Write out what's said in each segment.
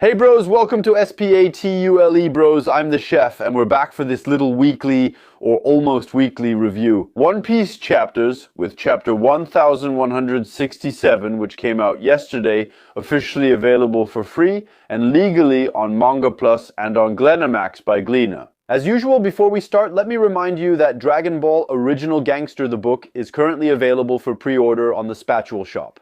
Hey bros, welcome to SPATULE Bros. I'm the chef, and we're back for this little weekly or almost weekly review. One Piece chapters, with chapter 1167, which came out yesterday, officially available for free and legally on Manga Plus and on Glenamax by Gleaner. As usual, before we start, let me remind you that Dragon Ball Original Gangster the book is currently available for pre-order on the Spatule shop.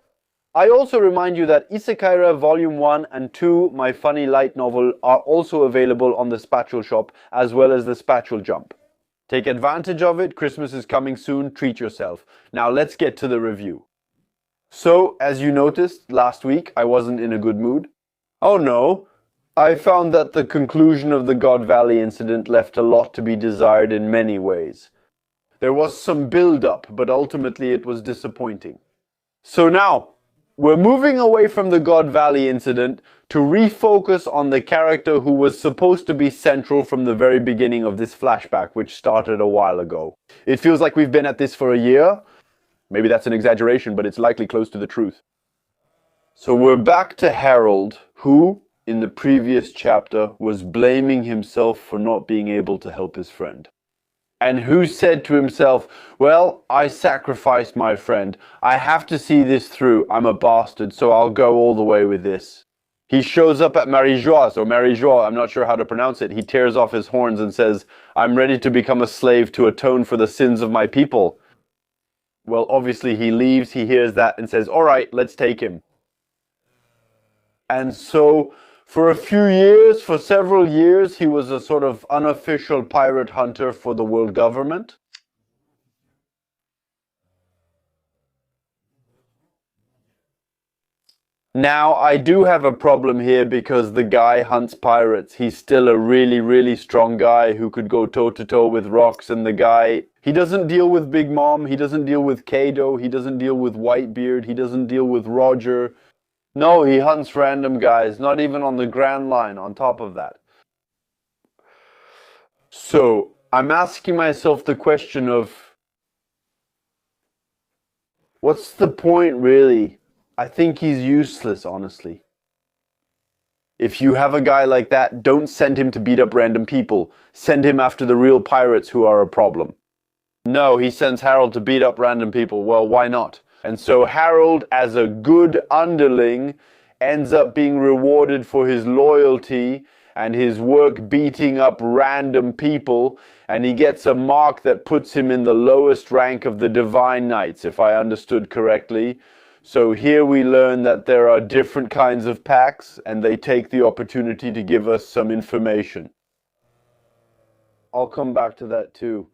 I also remind you that Isekaira Volume 1 and 2, my funny light novel, are also available on the Spatule shop, as well as the Spatule Jump. Take advantage of it, Christmas is coming soon, treat yourself. Now let's get to the review. So, as you noticed, last week I wasn't in a good mood. Oh no, I found that the conclusion of the God Valley incident left a lot to be desired in many ways. There was some build-up, but ultimately it was disappointing. So now, we're moving away from the God Valley incident to refocus on the character who was supposed to be central from the very beginning of this flashback, which started a while ago. It feels like we've been at this for a year. Maybe that's an exaggeration, but it's likely close to the truth. So we're back to Harald, who, in the previous chapter, was blaming himself for not being able to help his friend. And who said to himself, well, I sacrificed my friend. I have to see this through. I'm a bastard, so I'll go all the way with this. He shows up at Marie-Joie, I'm not sure how to pronounce it. He tears off his horns and says, I'm ready to become a slave to atone for the sins of my people. Well, obviously he leaves, he hears that and says, all right, let's take him. And so, for several years, he was a sort of unofficial pirate hunter for the world government. Now, I do have a problem here because the guy hunts pirates. He's still a really, really strong guy who could go toe-to-toe with rocks, and the guy, he doesn't deal with Big Mom, he doesn't deal with Kaido, he doesn't deal with Whitebeard, he doesn't deal with Roger. No, he hunts random guys, not even on the Grand Line, on top of that. So, I'm asking myself the question of, what's the point, really? I think he's useless, honestly. If you have a guy like that, don't send him to beat up random people. Send him after the real pirates who are a problem. No, he sends Harald to beat up random people. Well, why not? And so Harald, as a good underling, ends up being rewarded for his loyalty and his work beating up random people, and he gets a mark that puts him in the lowest rank of the Divine Knights, if I understood correctly. So here we learn that there are different kinds of packs, and they take the opportunity to give us some information. I'll come back to that too.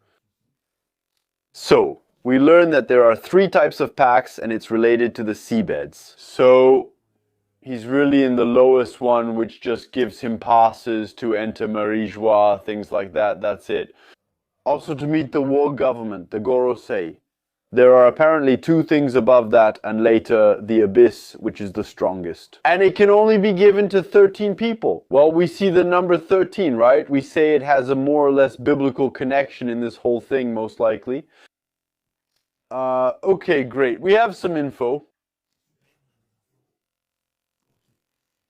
So, we learn that there are 3 types of packs, and it's related to the seabeds. So, he's really in the lowest one, which just gives him passes to enter Marie-Joie, things like that, that's it. Also to meet the world government, the Gorosei. There are apparently 2 things above that, and later the Abyss, which is the strongest. And it can only be given to 13 people. Well, we see the number 13, right? We say it has a more or less biblical connection in this whole thing, most likely. Okay, great. We have some info.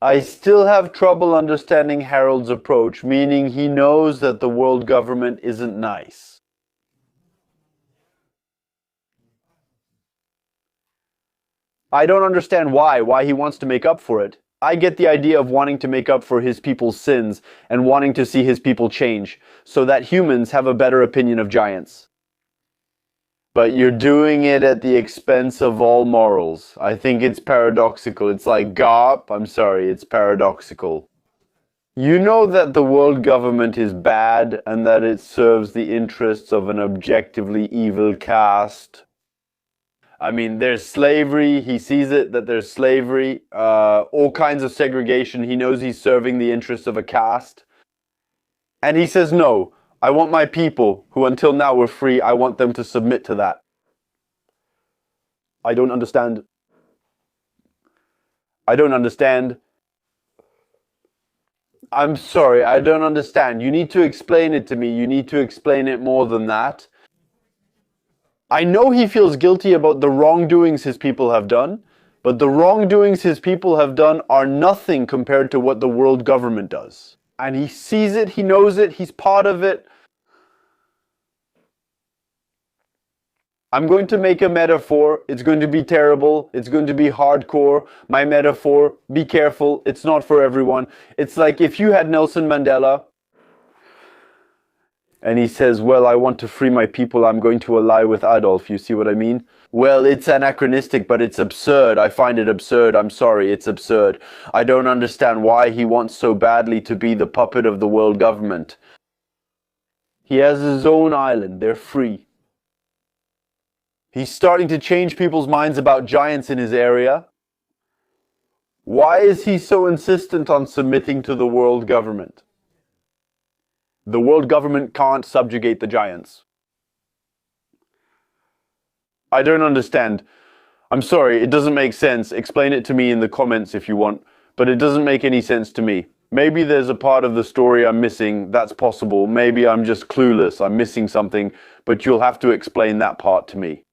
I still have trouble understanding Harald's approach, meaning he knows that the world government isn't nice. I don't understand why he wants to make up for it. I get the idea of wanting to make up for his people's sins and wanting to see his people change, so that humans have a better opinion of giants. But you're doing it at the expense of all morals. I think it's paradoxical. It's like Garp. I'm sorry, it's paradoxical. You know that the world government is bad and that it serves the interests of an objectively evil caste. I mean, there's slavery. He sees it, that there's slavery. All kinds of segregation. He knows he's serving the interests of a caste. And he says no. I want my people, who until now were free, I want them to submit to that. I don't understand. I'm sorry, I don't understand. You need to explain it to me. You need to explain it more than that. I know he feels guilty about the wrongdoings his people have done, But the wrongdoings his people have done are nothing compared to what the world government does. And he sees it, he knows it, he's part of it. I'm going to make a metaphor. It's going to be terrible. It's going to be hardcore. My metaphor, be careful. It's not for everyone. It's like if you had Nelson Mandela and he says, well, I want to free my people. I'm going to ally with Adolf. You see what I mean? Well, it's anachronistic, but it's absurd. I find it absurd. I'm sorry, it's absurd. I don't understand why he wants so badly to be the puppet of the world government. He has his own island. They're free. He's starting to change people's minds about giants in his area. Why is he so insistent on submitting to the world government? The world government can't subjugate the giants. I don't understand. I'm sorry, it doesn't make sense. Explain it to me in the comments if you want, but it doesn't make any sense to me. Maybe there's a part of the story I'm missing. That's possible. Maybe I'm just clueless. I'm missing something, but you'll have to explain that part to me.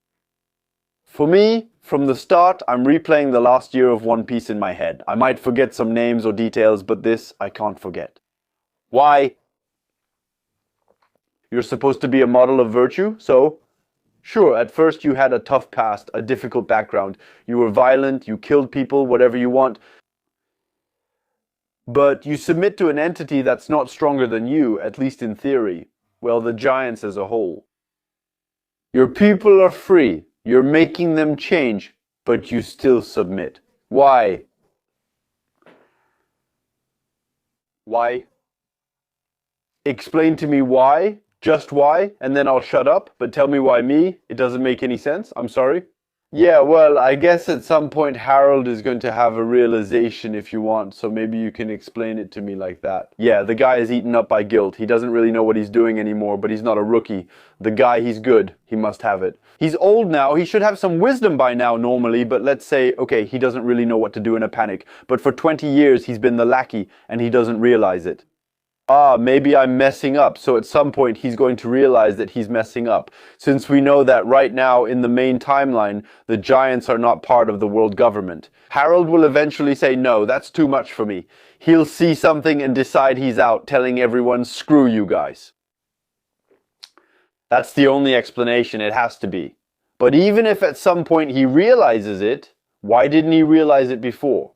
For me, from the start, I'm replaying the last year of One Piece in my head. I might forget some names or details, but this I can't forget. Why? You're supposed to be a model of virtue, so? Sure, at first you had a tough past, a difficult background. You were violent, you killed people, whatever you want. But you submit to an entity that's not stronger than you, at least in theory. Well, the giants as a whole. Your people are free. You're making them change, but you still submit. Why? Why? Explain to me why, just why, and then I'll shut up, but tell me why me? It doesn't make any sense, I'm sorry. Yeah, well, I guess at some point Harald is going to have a realization if you want, so maybe you can explain it to me like that. Yeah, the guy is eaten up by guilt. He doesn't really know what he's doing anymore, but he's not a rookie. The guy, he's good. He must have it. He's old now. He should have some wisdom by now normally, but let's say, okay, he doesn't really know what to do in a panic. But for 20 years, he's been the lackey, and he doesn't realize it. Ah, maybe I'm messing up, so at some point he's going to realize that he's messing up. Since we know that right now in the main timeline, the giants are not part of the world government. Harald will eventually say, no, that's too much for me. He'll see something and decide he's out, telling everyone, screw you guys. That's the only explanation, it has to be. But even if at some point he realizes it, why didn't he realize it before?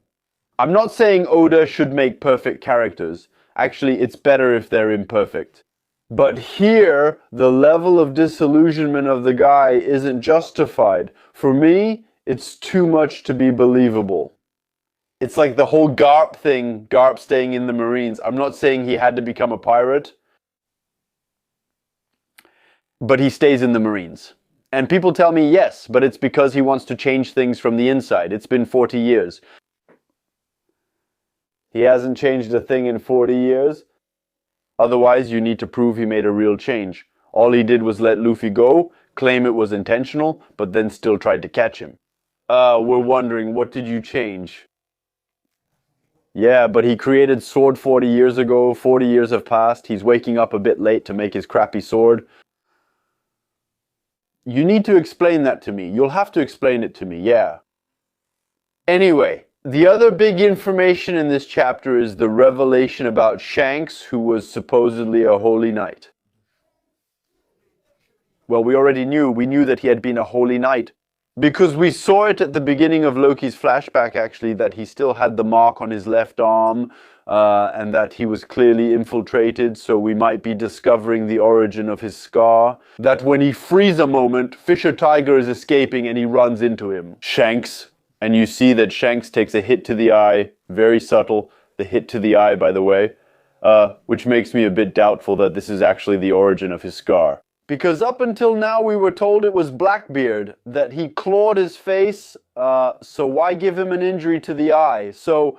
I'm not saying Oda should make perfect characters. Actually, it's better if they're imperfect. But here, the level of disillusionment of the guy isn't justified. For me, it's too much to be believable. It's like the whole Garp thing, Garp staying in the Marines. I'm not saying he had to become a pirate, but he stays in the Marines. And people tell me yes, but it's because he wants to change things from the inside. It's been 40 years. He hasn't changed a thing in 40 years. Otherwise, you need to prove he made a real change. All he did was let Luffy go, claim it was intentional, but then still tried to catch him. We're wondering, what did you change? Yeah, but he created sword 40 years ago. 40 years have passed. He's waking up a bit late to make his crappy sword. You need to explain that to me. You'll have to explain it to me, yeah. Anyway. The other big information in this chapter is the revelation about Shanks, who was supposedly a holy knight. Well, we already knew. We knew that he had been a holy knight. Because we saw it at the beginning of Loki's flashback, actually, that he still had the mark on his left arm, and that he was clearly infiltrated, so we might be discovering the origin of his scar. That when he frees a moment, Fisher Tiger is escaping and he runs into him. Shanks. And you see that Shanks takes a hit to the eye, very subtle, the hit to the eye, by the way, which makes me a bit doubtful that this is actually the origin of his scar. Because up until now we were told it was Blackbeard, that he clawed his face, so why give him an injury to the eye? So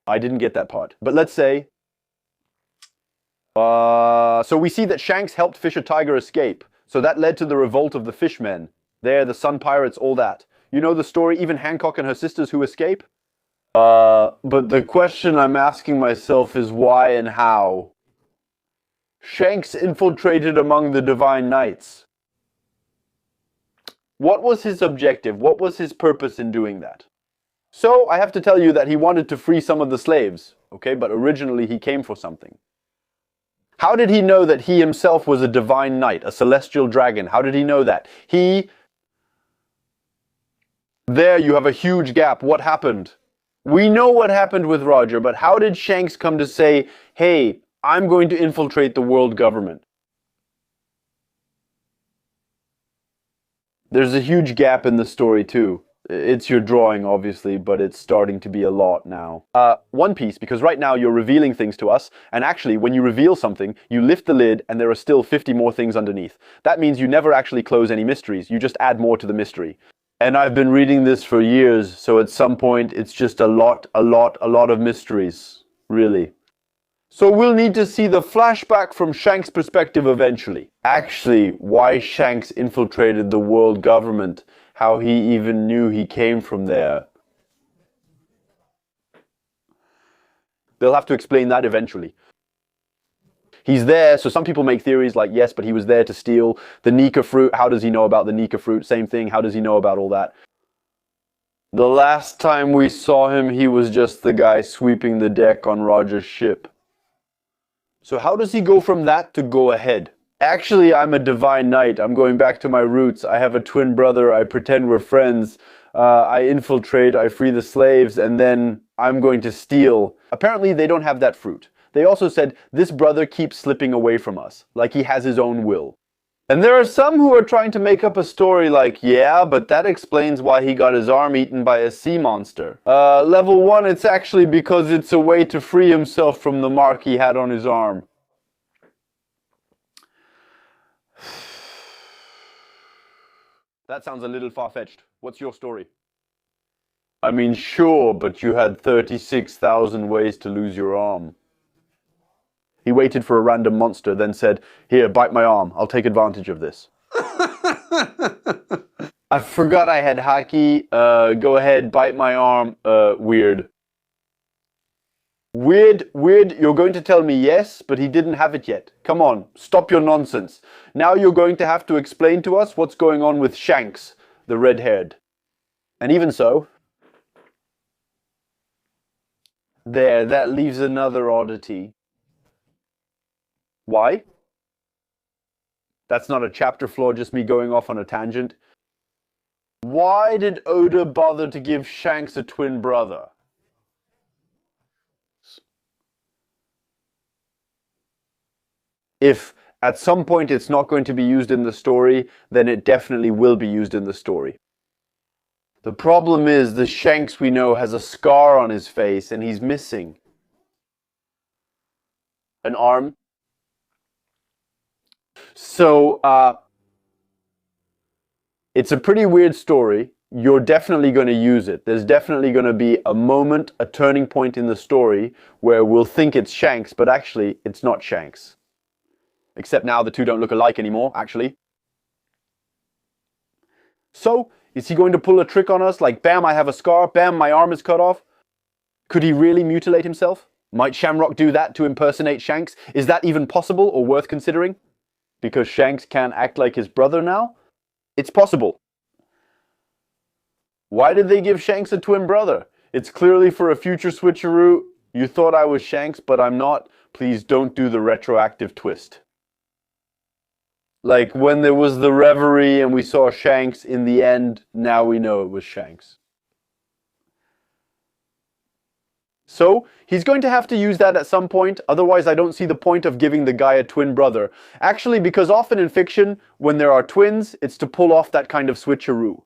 I didn't get that part, but let's say, so we see that Shanks helped Fisher Tiger escape. So that led to the revolt of the Fishmen. They're the Sun Pirates, all that. You know the story, even Hancock and her sisters who escape? But the question I'm asking myself is why and how? Shanks infiltrated among the Divine Knights. What was his objective? What was his purpose in doing that? So, I have to tell you that he wanted to free some of the slaves, okay, but originally he came for something. How did he know that he himself was a divine knight, a celestial dragon? How did he know that? There you have a huge gap. What happened? We know what happened with Roger, but how did Shanks come to say, hey, I'm going to infiltrate the world government? There's a huge gap in the story too. It's your drawing, obviously, but it's starting to be a lot now. One Piece, because right now you're revealing things to us, and actually, when you reveal something, you lift the lid and there are still 50 more things underneath. That means you never actually close any mysteries, you just add more to the mystery. And I've been reading this for years, so at some point it's just a lot of mysteries, really. So we'll need to see the flashback from Shanks' perspective eventually. Actually, why Shanks infiltrated the world government, how he even knew he came from there. They'll have to explain that eventually. He's there, so some people make theories like, yes, but he was there to steal the Nika fruit. How does he know about the Nika fruit? Same thing, how does he know about all that? The last time we saw him, he was just the guy sweeping the deck on Roger's ship. So how does he go from that to go ahead? Actually, I'm a divine knight. I'm going back to my roots. I have a twin brother. I pretend we're friends. I infiltrate, I free the slaves, and then I'm going to steal. Apparently, they don't have that fruit. They also said, this brother keeps slipping away from us, like he has his own will. And there are some who are trying to make up a story like, yeah, but that explains why he got his arm eaten by a sea monster. Level 1, it's actually because it's a way to free himself from the mark he had on his arm. That sounds a little far-fetched. What's your story? I mean, sure, but you had 36,000 ways to lose your arm. He waited for a random monster, then said, here, bite my arm. I'll take advantage of this. I forgot I had haki. Go ahead, bite my arm. Weird. Weird, you're going to tell me yes, but he didn't have it yet. Come on, stop your nonsense. Now you're going to have to explain to us what's going on with Shanks, the red-haired. And even so, there, that leaves another oddity. Why? That's not a chapter flaw, just me going off on a tangent. Why did Oda bother to give Shanks a twin brother? If at some point it's not going to be used in the story, then it definitely will be used in the story. The problem is the Shanks we know has a scar on his face and he's missing an arm. So, it's a pretty weird story. You're definitely going to use it. There's definitely going to be a moment, a turning point in the story where we'll think it's Shanks, but actually it's not Shanks. Except now the two don't look alike anymore, actually. So, is he going to pull a trick on us? Like, bam, I have a scar, bam, my arm is cut off? Could he really mutilate himself? Might Shamrock do that to impersonate Shanks? Is that even possible or worth considering? Because Shanks can't act like his brother now? It's possible. Why did they give Shanks a twin brother? It's clearly for a future switcheroo. You thought I was Shanks, but I'm not. Please don't do the retroactive twist. Like when there was the reverie and we saw Shanks in the end, now we know it was Shanks. So, he's going to have to use that at some point, otherwise I don't see the point of giving the guy a twin brother. Actually, because often in fiction, when there are twins, it's to pull off that kind of switcheroo.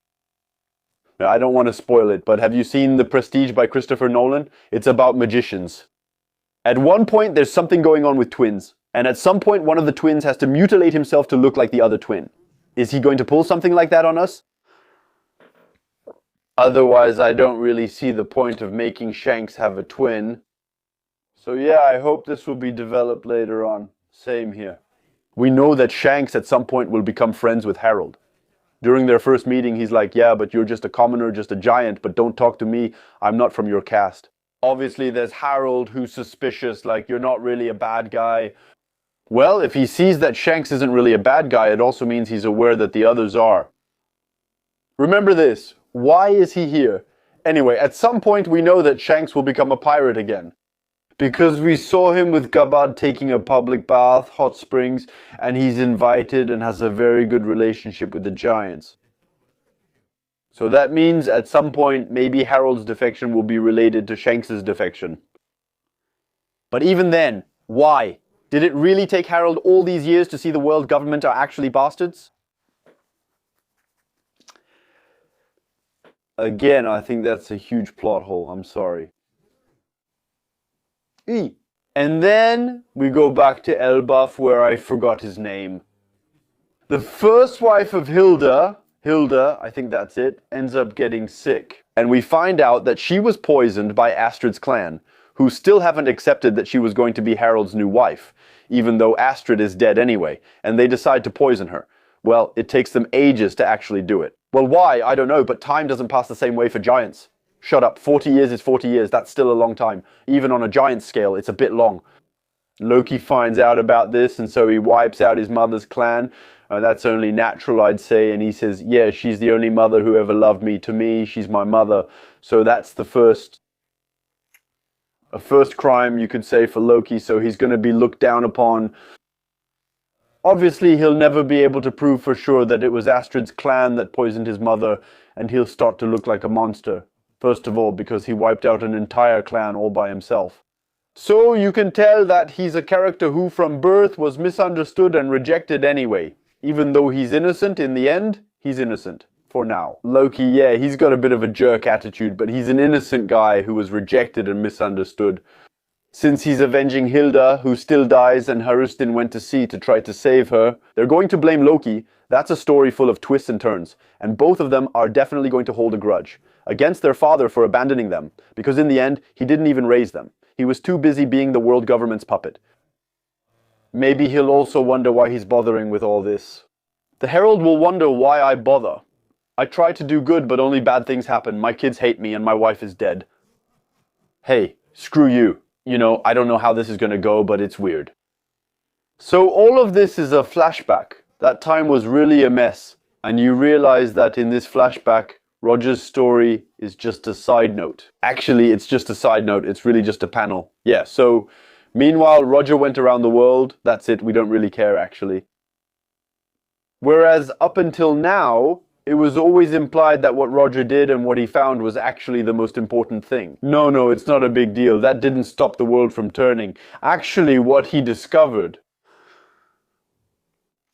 Now, I don't want to spoil it, but have you seen The Prestige by Christopher Nolan? It's about magicians. At one point, there's something going on with twins, and at some point one of the twins has to mutilate himself to look like the other twin. Is he going to pull something like that on us? Otherwise, I don't really see the point of making Shanks have a twin. So yeah, I hope this will be developed later on. Same here. We know that Shanks at some point will become friends with Harald. During their first meeting, he's like, yeah, but you're just a commoner, just a giant, but don't talk to me. I'm not from your caste. Obviously, there's Harald who's suspicious, like, you're not really a bad guy. Well, if he sees that Shanks isn't really a bad guy, it also means he's aware that the others are. Remember this. Why is he here? Anyway, at some point we know that Shanks will become a pirate again. Because we saw him with Gabbard taking a public bath, hot springs, and he's invited and has a very good relationship with the giants. So that means at some point maybe Harald's defection will be related to Shanks' defection. But even then, why? Did it really take Harald all these years to see the world government are actually bastards? Again, I think that's a huge plot hole, I'm sorry. And then we go back to Elbaf, where I forgot his name. The first wife of Hilda, I think that's it, ends up getting sick. And we find out that she was poisoned by Astrid's clan, who still haven't accepted that she was going to be Harald's new wife, even though Astrid is dead anyway, and they decide to poison her. Well, it takes them ages to actually do it. Well, why? I don't know, but time doesn't pass the same way for giants. Shut up, 40 years is 40 years, that's still a long time. Even on a giant scale, it's a bit long. Loki finds out about this, and so he wipes out his mother's clan. That's only natural, I'd say, and he says, yeah, she's the only mother who ever loved me. To me, she's my mother. So that's a first crime, you could say, for Loki, so he's going to be looked down upon. Obviously, he'll never be able to prove for sure that it was Astrid's clan that poisoned his mother, and he'll start to look like a monster. First of all, because he wiped out an entire clan all by himself. So you can tell that he's a character who from birth was misunderstood and rejected anyway. Even though he's innocent in the end, he's innocent. For now. Loki, yeah, he's got a bit of a jerk attitude, but he's an innocent guy who was rejected and misunderstood. Since he's avenging Hilda, who still dies, and Harustin went to sea to try to save her, they're going to blame Loki. That's a story full of twists and turns, and both of them are definitely going to hold a grudge against their father for abandoning them, because in the end, he didn't even raise them. He was too busy being the world government's puppet. Maybe he'll also wonder why he's bothering with all this. The Herald will wonder why I bother. I try to do good, but only bad things happen. My kids hate me, and my wife is dead. Hey, screw you. You know, I don't know how this is going to go, but it's weird. So all of this is a flashback. That time was really a mess. And you realize that in this flashback, Roger's story is just a side note. Actually, it's just a side note. It's really just a panel. Yeah, so meanwhile, Roger went around the world. That's it. We don't really care, actually. Whereas up until now, it was always implied that what Roger did and what he found was actually the most important thing. No, it's not a big deal. That didn't stop the world from turning. Actually, what he discovered,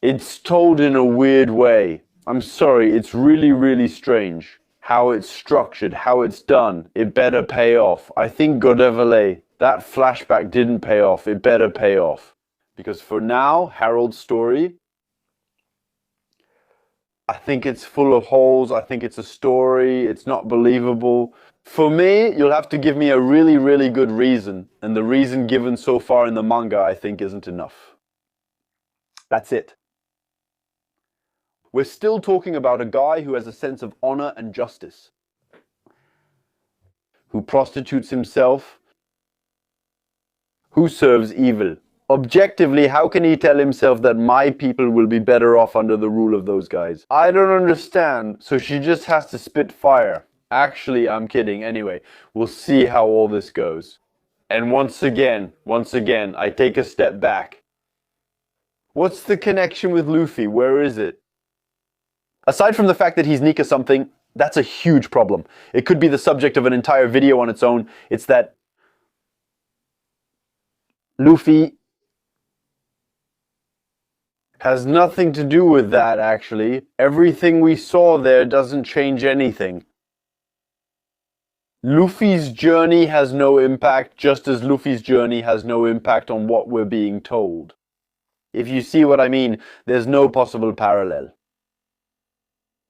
it's told in a weird way. I'm sorry, it's really, really strange. How it's structured, how it's done. It better pay off. I think Godevale, that flashback didn't pay off. It better pay off. Because for now, Harald's story, I think it's full of holes. I think it's a story. It's not believable. For me, you'll have to give me a really, really good reason. And the reason given so far in the manga, I think, isn't enough. That's it. We're still talking about a guy who has a sense of honor and justice. Who prostitutes himself. Who serves evil. Objectively, how can he tell himself that my people will be better off under the rule of those guys? I don't understand. So she just has to spit fire. Actually, I'm kidding. Anyway, we'll see how all this goes. And once again, I take a step back. What's the connection with Luffy? Where is it? Aside from the fact that he's Nika something, that's a huge problem. It could be the subject of an entire video on its own. It's that Luffy has nothing to do with that, actually. Everything we saw there doesn't change anything. Luffy's journey has no impact, just as Luffy's journey has no impact on what we're being told. If you see what I mean, there's no possible parallel.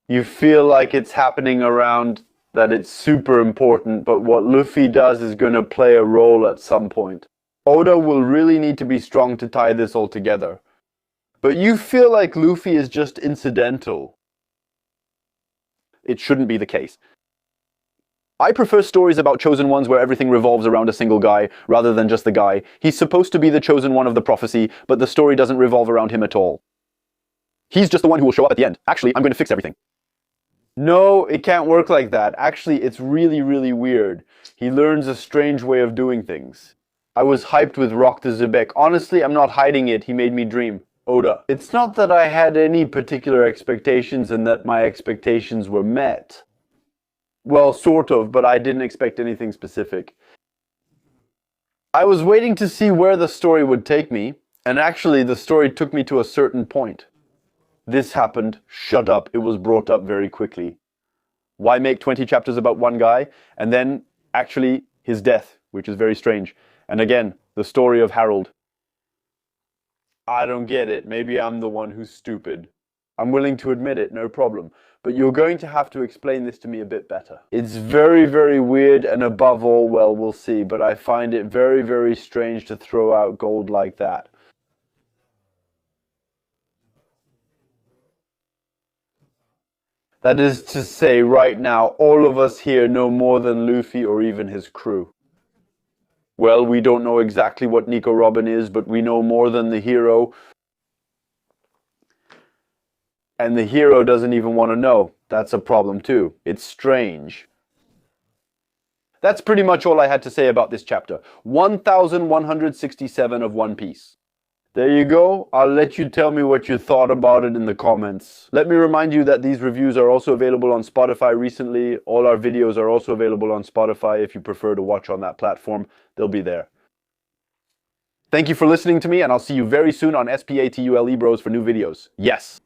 You feel like it's happening around, that it's super important, but what Luffy does is going to play a role at some point. Oda will really need to be strong to tie this all together. But you feel like Luffy is just incidental. It shouldn't be the case. I prefer stories about chosen ones where everything revolves around a single guy, rather than just the guy. He's supposed to be the chosen one of the prophecy, but the story doesn't revolve around him at all. He's just the one who will show up at the end. Actually, I'm going to fix everything. No, it can't work like that. Actually, it's really, really weird. He learns a strange way of doing things. I was hyped with Rock the Zebek. Honestly, I'm not hiding it. He made me dream. Oda. It's not that I had any particular expectations and that my expectations were met. Well, sort of, but I didn't expect anything specific. I was waiting to see where the story would take me, and actually the story took me to a certain point. This happened, shut up, it was brought up very quickly. Why make 20 chapters about one guy, and then, actually, his death, which is very strange. And again, the story of Harald. I don't get it, maybe I'm the one who's stupid. I'm willing to admit it, no problem. But you're going to have to explain this to me a bit better. It's very, very weird, and above all, well, we'll see, but I find it very, very strange to throw out gold like that. That is to say, right now, all of us here know more than Luffy or even his crew. Well, we don't know exactly what Nico Robin is, but we know more than the hero. And the hero doesn't even want to know. That's a problem too. It's strange. That's pretty much all I had to say about this chapter. 1167 of One Piece. There you go. I'll let you tell me what you thought about it in the comments. Let me remind you that these reviews are also available on Spotify recently. All our videos are also available on Spotify if you prefer to watch on that platform. They'll be there. Thank you for listening to me, and I'll see you very soon on SPATULE Bros for new videos. Yes!